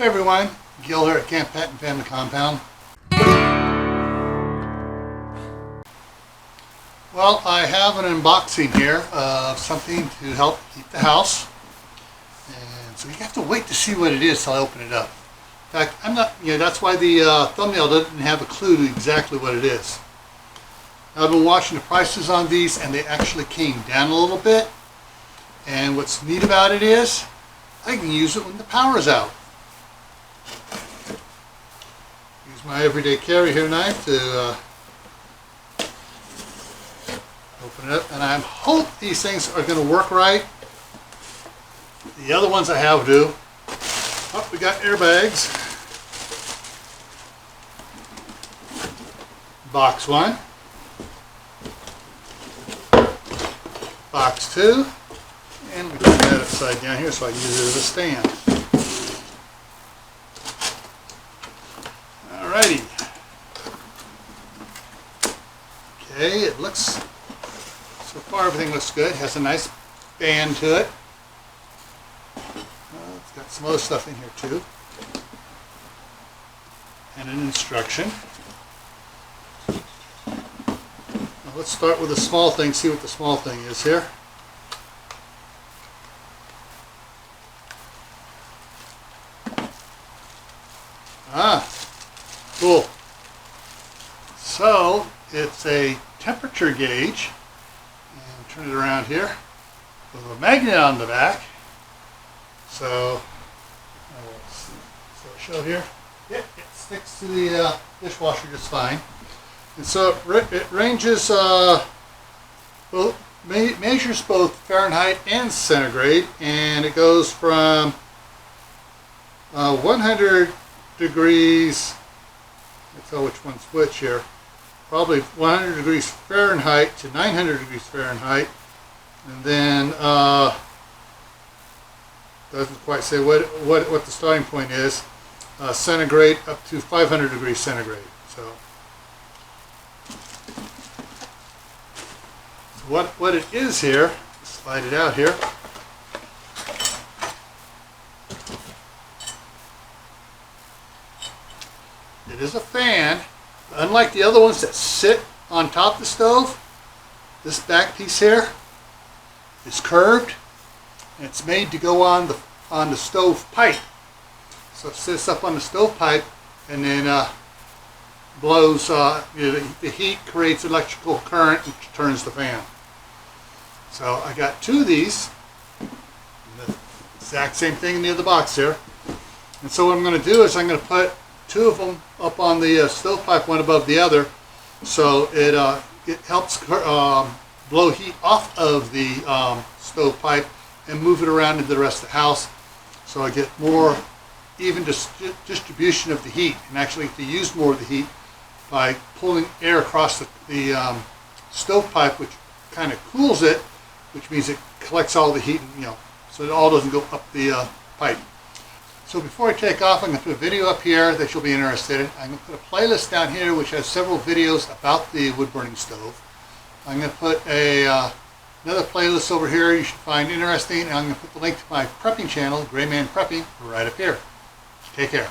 Hey everyone, Gil here at Camppatton Family Compound. Well, I have an unboxing here of something to help heat the house. And so you have to wait to see what it is till I open it up. In fact, I'm not, that's why the thumbnail doesn't have a clue to exactly what it is. Now, I've been watching the prices on these and they actually came down a little bit. And what's neat about it is I can use it when the power's out. Use my everyday carry here knife to open it up, and I hope these things are going to work right. The other ones I have do. Oh, we got airbags. Box 1. Box 2. And we put that upside down here so I can use it as a stand. Alrighty. Okay, it looks, so far everything looks good. It has a nice band to it. It's got some other stuff in here too. And an instruction. Now let's start with the small thing, see what the small thing is here. Ah, cool. So it's a temperature gauge, and turn it around here with a magnet on the back. So show here. It sticks to the dishwasher just fine, and so it ranges. Well, measures both Fahrenheit and centigrade, and it goes from 100 degrees, let's tell which one's which here, probably 100 degrees Fahrenheit to 900 degrees Fahrenheit, and then doesn't quite say what the starting point is, centigrade up to 500 degrees centigrade. So what it is here, slide it out here. It is a fan. Unlike the other ones that sit on top of the stove, this back piece here is curved, and it's made to go on the stove pipe. So it sits up on the stove pipe and then blows. The heat creates electrical current and turns the fan. So I got 2 of these. The exact same thing in the other box here. And so what I'm going to do is I'm going to put 2 of them up on the stovepipe, one above the other, so it helps blow heat off of the stovepipe and move it around into the rest of the house, so I get more even distribution of the heat, and actually to use more of the heat by pulling air across the stovepipe, which kind of cools it, which means it collects all the heat, so it all doesn't go up the pipe. So before I take off, I'm going to put a video up here that you'll be interested in. I'm going to put a playlist down here which has several videos about the wood burning stove. I'm going to put another playlist over here you should find interesting, and I'm going to put the link to my prepping channel, Gray Man Prepping, right up here. Take care.